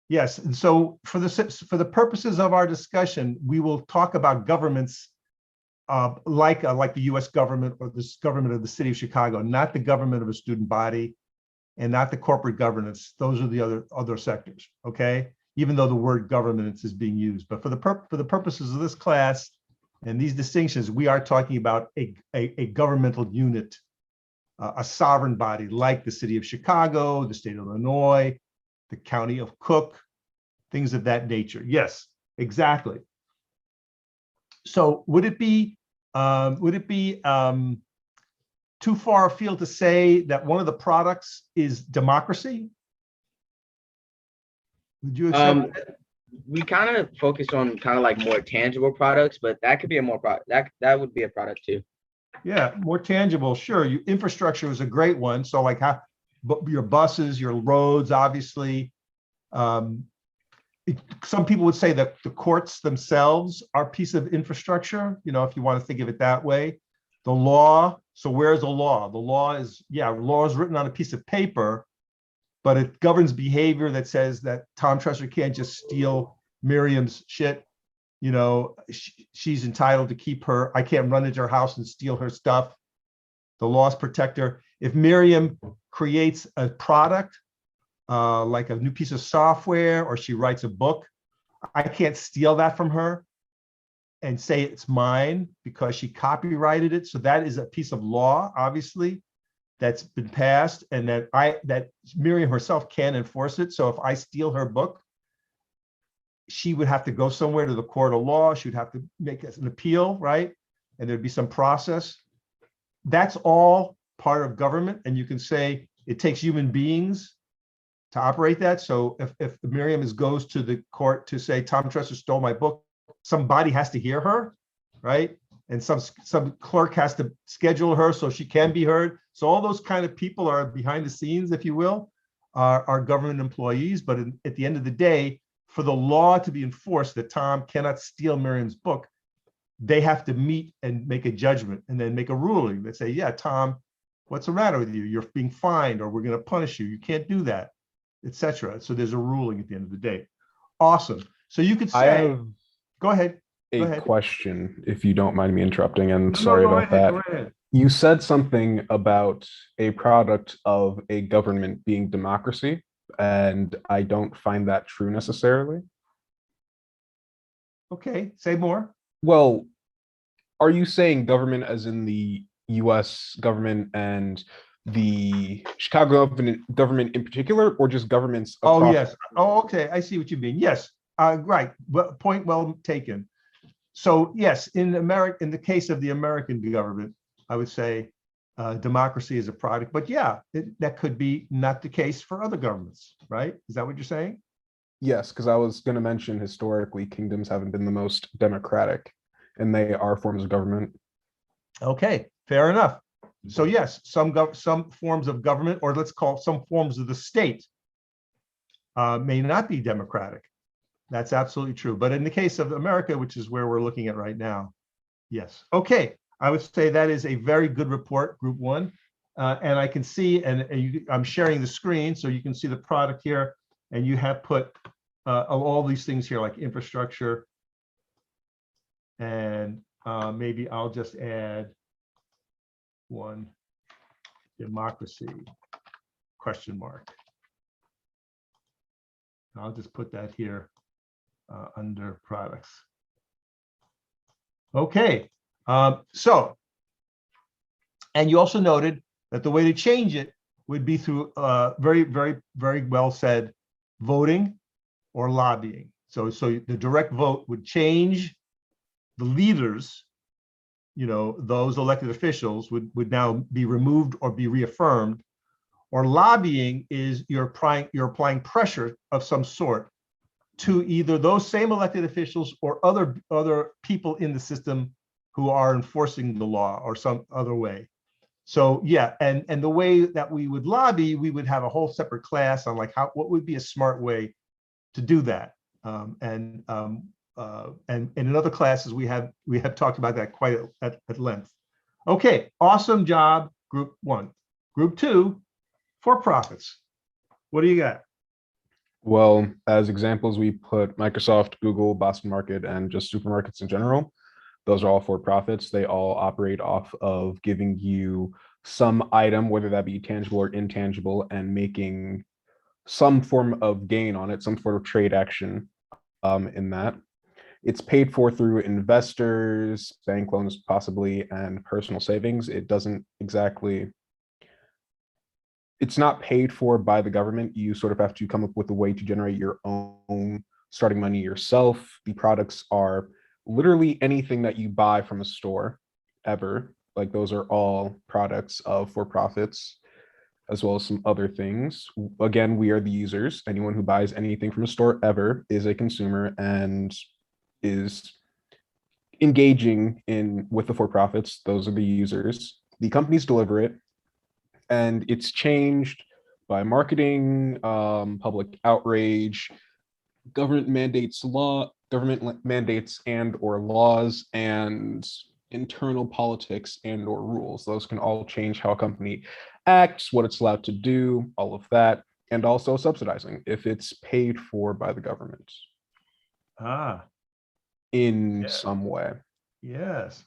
Yes, and so for the purposes of our discussion, we will talk about governments like the U.S. government or this government of the city of Chicago, not the government of a student body, and not the corporate governance. Those are the other sectors. Okay, even though the word governance is being used, but for the purposes of this class and these distinctions, we are talking about a governmental unit, a sovereign body like the city of Chicago, the state of Illinois, the county of Cook, things of that nature. Yes, exactly. So would it be too far afield to say that one of the products is democracy? Would you accept that? We kind of focus on kind of like more tangible products, but that could be a more product that would be a product too. Yeah, more tangible. Sure, infrastructure is a great one. So like your buses, your roads, obviously. Some people would say that the courts themselves are a piece of infrastructure, if you want to think of it that way. The law, so where's the law? The law is, law is written on a piece of paper, but it governs behavior that says that Tom Tresser can't just steal Miriam's shit. She's entitled to keep I can't run into her house and steal her stuff. The laws protect her. If Miriam creates a product, like a new piece of software, or she writes a book, I can't steal that from her and say it's mine because she copyrighted it. So that is a piece of law, obviously, that's been passed, and that Miriam herself can enforce it. So if I steal her book, she would have to go somewhere to the court of law. She would have to make an appeal, right? And there'd be some process. That's all part of government. And you can say it takes human beings to operate that. So if Miriam goes to the court to say Tom Tresser stole my book, somebody has to hear her, right? And some clerk has to schedule her so she can be heard. So all those kind of people are behind the scenes, if you will, are government employees. But at the end of the day, for the law to be enforced that Tom cannot steal Miriam's book, they have to meet and make a judgment and then make a ruling that say, yeah, Tom, what's the matter with you? You're being fined, or we're going to punish you. You can't do that, etc. So there's a ruling at the end of the day. Awesome. So you could say, go ahead. A question, if you don't mind me interrupting, and No, sorry go about ahead, that. go ahead. You said something about a product of a government being democracy, and I don't find that true necessarily. Okay, say more. Well, are you saying government as in the US government and the Chicago government in particular, or just governments across? Oh, yes. Oh, okay. I see what you mean. Yes. Right. Well, point well taken. So yes, in the case of the American government, I would say democracy is a product, but yeah, that could be not the case for other governments, right? Is that what you're saying? Yes, because I was going to mention historically, kingdoms haven't been the most democratic, and they are forms of government. Okay, fair enough. So yes, some forms of government, or let's call some forms of the state, may not be democratic. That's absolutely true. But in the case of America, which is where we're looking at right now, yes. Okay, I would say that is a very good report, Group 1. And I can see, I'm sharing the screen, so you can see the product here, and you have put all these things here, like infrastructure. And maybe I'll just add one, democracy, question mark. I'll just put that here under products. Okay, so, and you also noted that the way to change it would be through very, very, very well said voting or lobbying. So the direct vote would change the leaders, those elected officials would now be removed or be reaffirmed. Or lobbying is you're applying pressure of some sort to either those same elected officials or other people in the system who are enforcing the law or some other way. So yeah, and the way that we would lobby, we would have a whole separate class on like what would be a smart way to do that. And in other classes we have talked about that quite at length. Okay, awesome job, group one. Group two, for-profits. What do you got? Well, as examples, we put Microsoft, Google, Boston Market, and just supermarkets in general. Those are all for profits. They all operate off of giving you some item, whether that be tangible or intangible, and making some form of gain on it, some sort of trade action in that. It's paid for through investors, bank loans possibly, and personal savings. It doesn't exactly, it's not paid for by the government. You sort of have to come up with a way to generate your own starting money yourself. The products are literally anything that you buy from a store ever. Like those are all products of for-profits, as well as some other things. Again, we are the users. Anyone who buys anything from a store ever is a consumer and is engaging with the for-profits. Those are the users. The companies deliver it, and it's changed by marketing, public outrage, government mandates and or laws, and internal politics and or rules. Those can all change how a company acts, what it's allowed to do, all of that, and also subsidizing if it's paid for by the government in some way. Yes.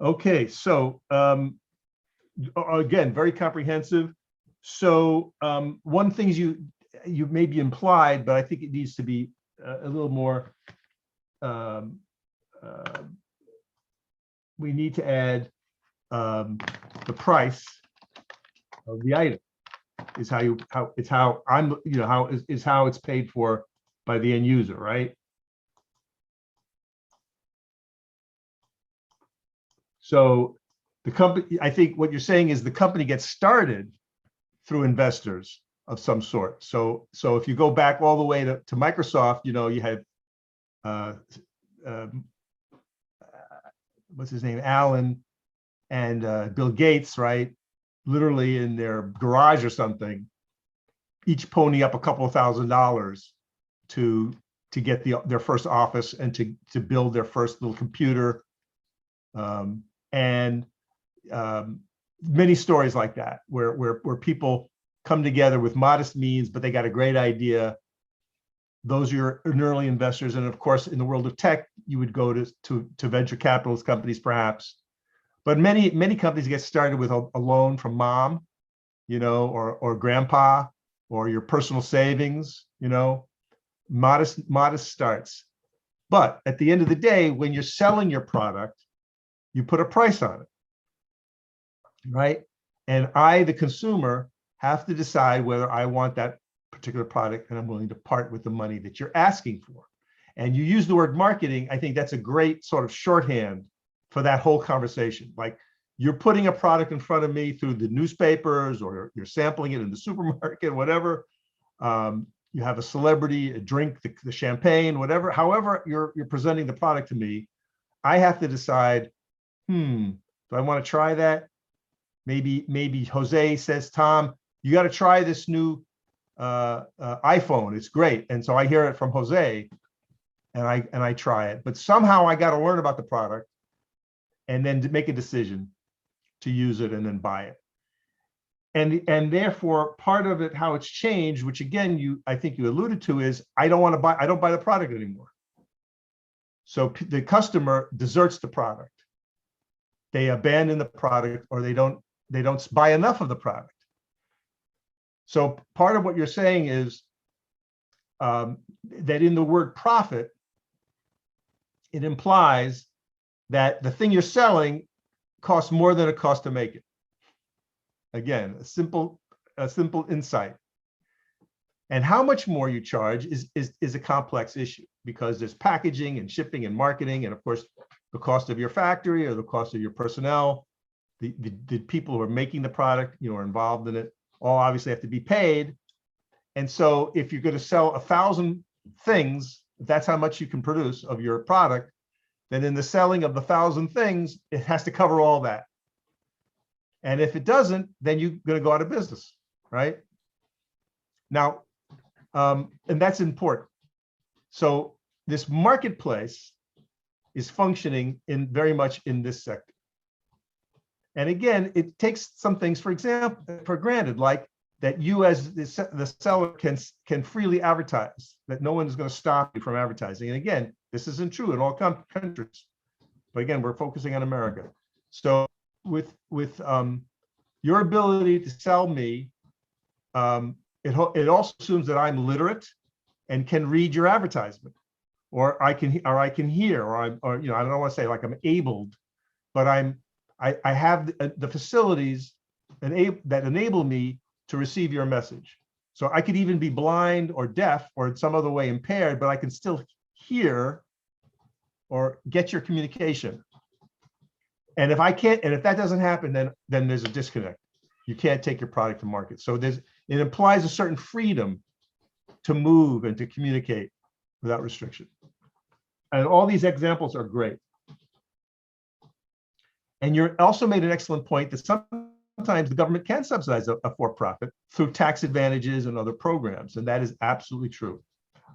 Okay, so again, very comprehensive. So one thing you maybe implied, but I think it needs to be a little more, we need to add the price of the item is how it's paid for by the end user, right? So the company, I think what you're saying is the company gets started through investors of some sort. So if you go back all the way to Microsoft, you had what's his name, Alan and Bill Gates, right? Literally in their garage or something, each pony up a couple of $1,000s to get their first office and to build their first little computer. And many stories like that, where people come together with modest means, but they got a great idea. Those are your early investors. And of course, in the world of tech, you would go to venture capitalist companies, perhaps. But many companies get started with a loan from mom, or grandpa, or your personal savings, modest starts. But at the end of the day, when you're selling your product, you put a price on it, right? And I, the consumer, have to decide whether I want that particular product and I'm willing to part with the money that you're asking for. And you use the word marketing. I think that's a great sort of shorthand for that whole conversation. Like, you're putting a product in front of me through the newspapers, or you're sampling it in the supermarket, whatever. You have a celebrity, a drink, the champagne, whatever. However you're presenting the product to me, I have to decide, do I want to try that? Maybe Jose says, Tom, you got to try this new iPhone. It's great. And so I hear it from Jose, and I try it. But somehow I got to learn about the product and then to make a decision to use it and then buy it. And therefore, part of it, how it's changed, which again, I think you alluded to, is I don't buy the product anymore. So the customer deserts the product. They abandon the product, or they don't buy enough of the product. So part of what you're saying is that in the word profit, it implies that the thing you're selling costs more than it costs to make it. Again, a simple insight. And how much more you charge is a complex issue, because there's packaging and shipping and marketing, and of course, the cost of your factory or the cost of your personnel, the people who are making the product, are involved in it, all obviously have to be paid. And so if you're going to sell 1,000 things, that's how much you can produce of your product, then in the selling of the 1,000 things, it has to cover all that. And if it doesn't, then you're going to go out of business, right? Now, and that's important. So this marketplace is functioning very much in this sector. And again, it takes some things, for example, for granted, like that you as the seller can freely advertise, that no one's going to stop you from advertising. And again, this isn't true in all countries, but again, we're focusing on America. So with your ability to sell me, it also assumes that I'm literate and can read your advertisement, or I can hear, or I don't want to say like I'm abled, but I have the facilities that enable me to receive your message. So I could even be blind or deaf or in some other way impaired, but I can still hear or get your communication. And if I can't, and if that doesn't happen, then there's a disconnect. You can't take your product to market. So it implies a certain freedom to move and to communicate without restriction. And all these examples are great. And you also made an excellent point that sometimes the government can subsidize a for-profit through tax advantages and other programs. And that is absolutely true.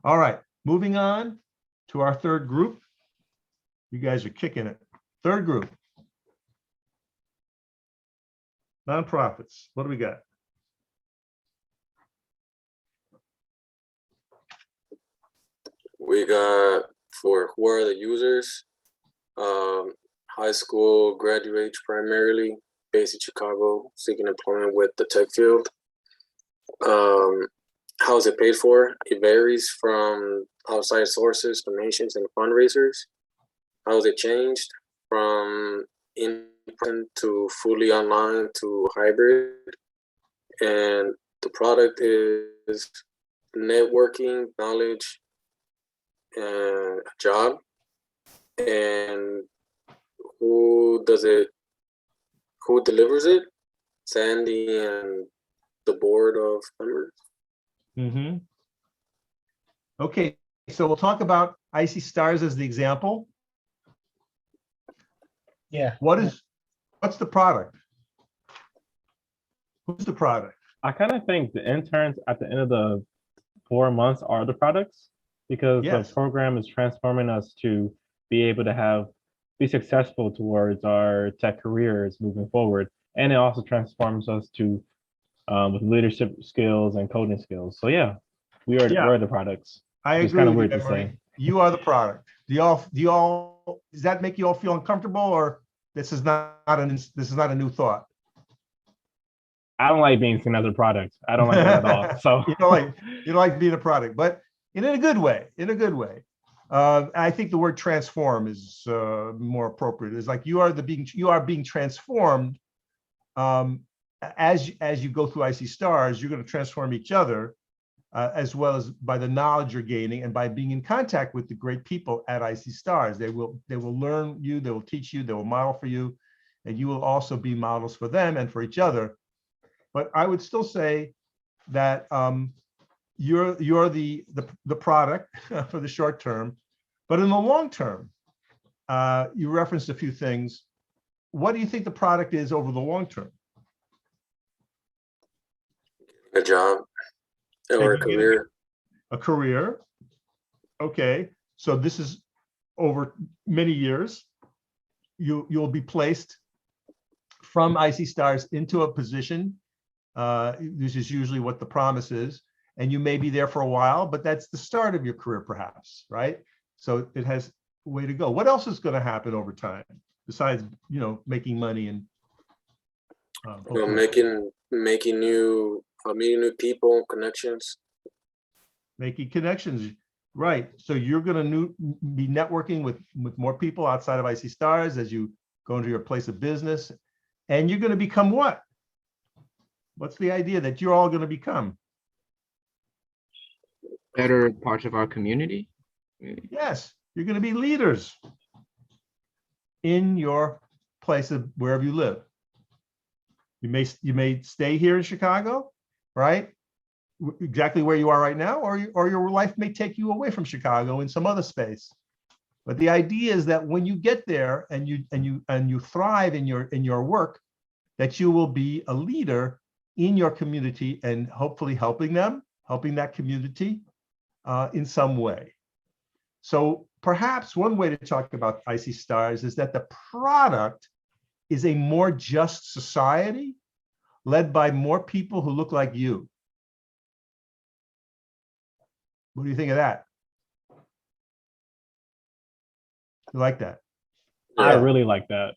All right, moving on to our third group. You guys are kicking it. Third group. Nonprofits. What do we got? We got for who are the users, high school graduates primarily, based in Chicago, seeking employment with the tech field. How is it paid for? It varies from outside sources, donations, and fundraisers. How is it changed from in-person to fully online to hybrid? And the product is networking, knowledge, and a job. And who delivers it? Sandy and the board of members. Mm-hmm. Okay, so we'll talk about Icy Stars as the example. Yeah. What's the product? Who's the product? I kind of think the interns at the end of the 4 months are the products, because Yes. the program is transforming us to be able to be successful towards our tech careers moving forward. And it also transforms us to with leadership skills and coding skills. So yeah, we're the products. I It's agree kind of with weird you, to Emery. say. You are the product. Does that make you all feel uncomfortable, or this is not a new thought? I don't like being seen as a product. I don't like that at all. So you don't like being a product, but in a good way. I think the word transform is more appropriate. It's like you are being transformed as you go through Icy Stars. You're going to transform each other as well as by the knowledge you're gaining and by being in contact with the great people at Icy Stars. They will learn you, they will teach you, they will model for you, and you will also be models for them and for each other. But I would still say that you're the product for the short term, but in the long term, you referenced a few things. What do you think the product is over the long term? A job or a career. A career. Okay, so this is over many years. You'll be placed from Icy Stars into a position. This is usually what the promise is, and you may be there for a while, but that's the start of your career, perhaps, right? So it has a way to go. What else is going to happen over time besides, making money and Making new meeting new people, connections. Making connections, right? So you're going to be networking with more people outside of IC Stars as you go into your place of business, and you're going to become what? What's the idea that you're all going to become? Better parts of our community. Yes, you're going to be leaders in your place of wherever you live. You may stay here in Chicago, right? Exactly where you are right now, or your life may take you away from Chicago in some other space. But the idea is that when you get there and you thrive in your work, that you will be a leader in your community and hopefully helping that community in some way. So perhaps one way to talk about IC Stars is that the product is a more just society led by more people who look like you. What do you think of that? You like that? I really like that.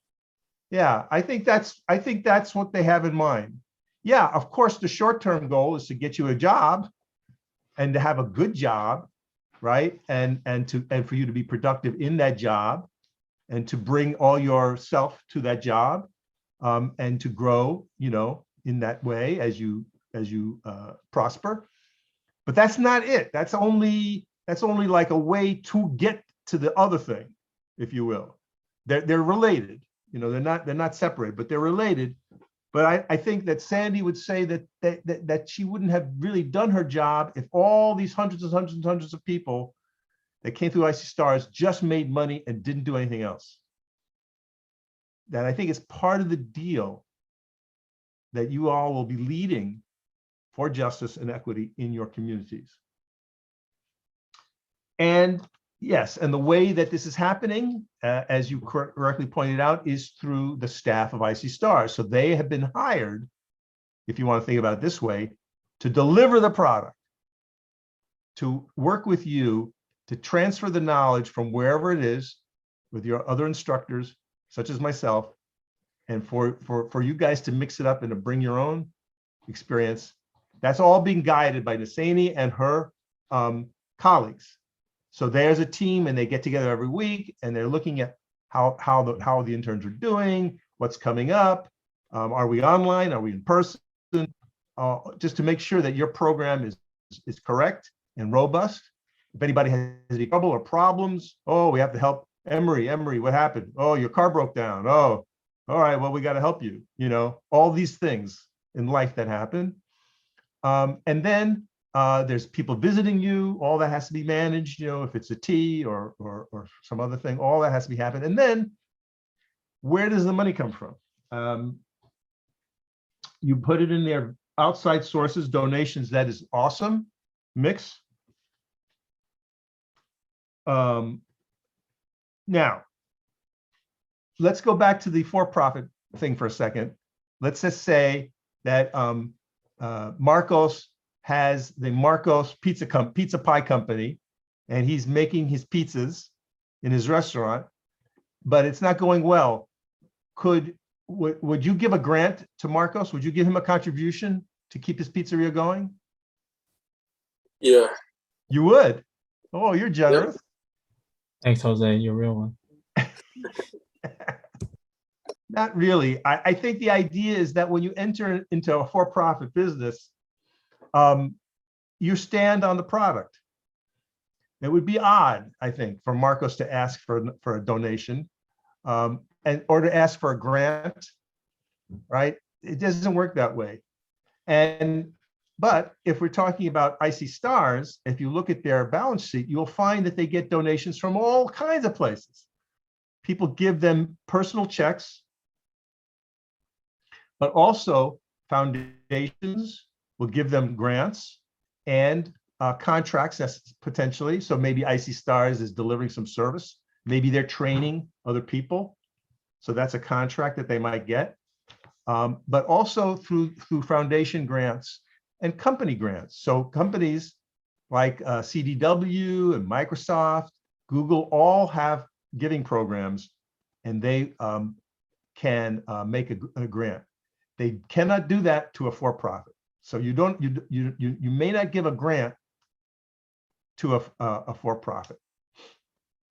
Yeah, I think that's what they have in mind. Yeah, of course, the short-term goal is to get you a job and to have a good job, right? And for you to be productive in that job and to bring all yourself to that job and to grow, in that way as you prosper. But that's not it. That's only like a way to get to the other thing, if you will. They're related. They're not separated, but they're related. But I think that Sandy would say that she wouldn't have really done her job if all these hundreds and hundreds and hundreds of people that came through IC Stars just made money and didn't do anything else. That I think is part of the deal that you all will be leading for justice and equity in your communities. And yes, and the way that this is happening, as you correctly pointed out, is through the staff of IC Stars. So they have been hired, if you want to think about it this way, to deliver the product, to work with you, to transfer the knowledge from wherever it is with your other instructors, such as myself, and for you guys to mix it up and to bring your own experience. That's all being guided by Nasani and her colleagues. So there's a team and they get together every week and they're looking at how the interns are doing, what's coming up. Are we online? Are we in person? Just to make sure that your program is correct and robust. If anybody has any trouble or problems, we have to help Emery. Emery, what happened? Oh, your car broke down. Oh, all right, well, we got to help you. All these things in life that happen. And then there's people visiting you, all that has to be managed, if it's a tea or some other thing, all that has to be happened. And then where does the money come from? You put it in their outside sources, donations, that is awesome, mix. Now, let's go back to the for-profit thing for a second. Let's just say that Marcos has the Marcos Pizza Pie Company, and he's making his pizzas in his restaurant, but it's not going well. Would you give a grant to Marcos? Would you give him a contribution to keep his pizzeria going? Yeah. You would? Oh, you're generous. Thanks, Jose. You're a real one. Not really. I think the idea is that when you enter into a for-profit business, you stand on the product. It would be odd, I think, for Marcos to ask for a donation or to ask for a grant, right? It doesn't work that way. But if we're talking about IC Stars, if you look at their balance sheet, you'll find that they get donations from all kinds of places. People give them personal checks, but also foundations will give them grants and contracts potentially. So maybe IC Stars is delivering some service. Maybe they're training other people. So that's a contract that they might get. But also through foundation grants and company grants. So companies like CDW and Microsoft, Google all have giving programs, and they can make a grant. They cannot do that to a for-profit. So you may not give a grant to a for-profit.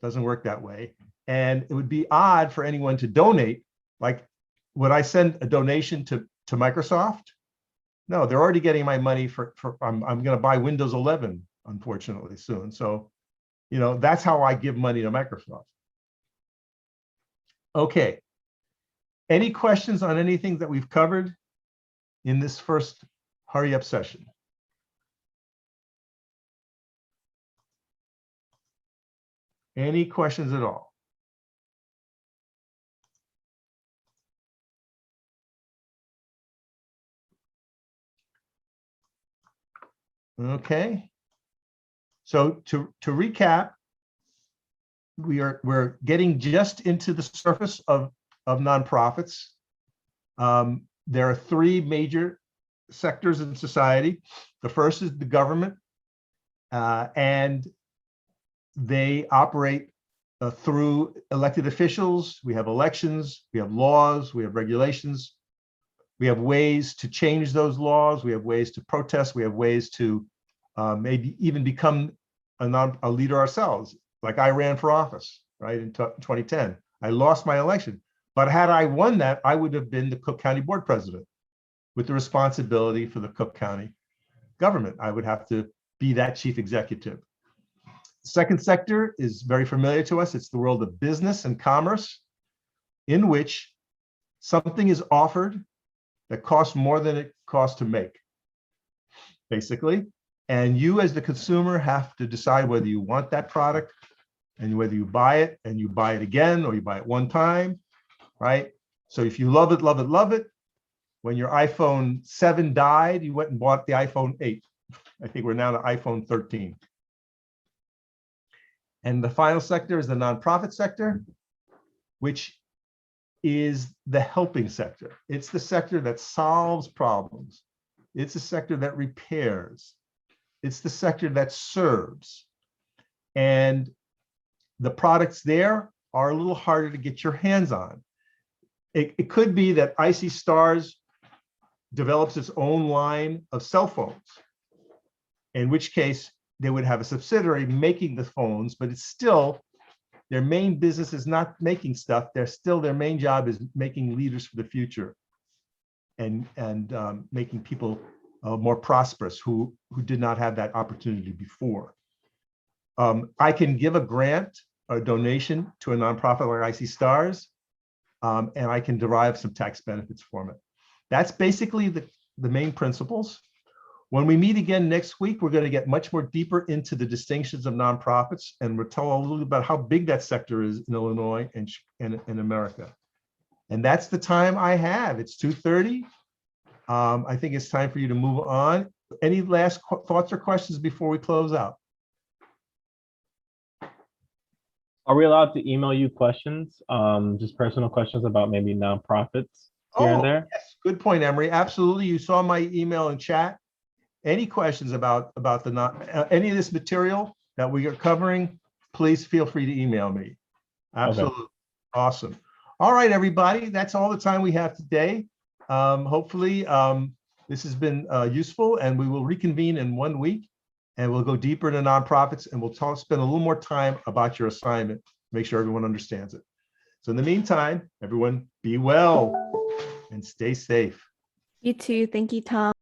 Doesn't work that way. And it would be odd for anyone to donate. Like, would I send a donation to Microsoft? No, they're already getting my money for I'm going to buy Windows 11, unfortunately, soon. So, you know, that's how I give money to Microsoft. Okay. Any questions on anything that we've covered in this first hurry up session? Any questions at all? Okay. So to recap, we're getting just into the surface of nonprofits. There are three major sectors in society. The first is the government, and they operate through elected officials. We have elections, we have laws, we have regulations. We have ways to change those laws. We have ways to protest. We have ways to maybe even become a leader ourselves. Like I ran for office, right, in 2010. I lost my election. But had I won that, I would have been the Cook County Board President with the responsibility for the Cook County government. I would have to be that chief executive. The second sector is very familiar to us. It's the world of business and commerce, in which something is offered that costs more than it costs to make, basically. And you as the consumer have to decide whether you want that product and whether you buy it and you buy it again or you buy it one time, right? So if you love it, love it, love it. When your iPhone 7 died, you went and bought the iPhone 8. I think we're now to iPhone 13. And the final sector is the nonprofit sector, which is the helping sector. It's the sector that solves problems. It's a sector that repairs. It's the sector that serves. And the products there are a little harder to get your hands on. It could be that Icy Stars develops its own line of cell phones, in which case they would have a subsidiary making the phones, but it's still their main business is not making stuff. Their main job is making leaders for the future and making people more prosperous who did not have that opportunity before. I can give a grant or donation to a nonprofit like Icy Stars, and I can derive some tax benefits from it. That's basically the main principles. When we meet again next week, we're going to get much more deeper into the distinctions of nonprofits, and we'll tell a little bit about how big that sector is in Illinois and in America. And that's the time I have. It's 2:30. I think it's time for you to move on. Any last thoughts or questions before we close out? Are we allowed to email you questions, just personal questions about maybe nonprofits here and there? Yes, good point, Emery. Absolutely. You saw my email and chat. Any questions about any of this material that we are covering, please feel free to email me. Absolutely. Okay. Awesome. All right, everybody. That's all the time we have today. Hopefully, this has been useful, and we will reconvene in 1 week, and we'll go deeper into nonprofits, and we'll spend a little more time about your assignment, make sure everyone understands it. So in the meantime, everyone be well and stay safe. You too. Thank you, Tom.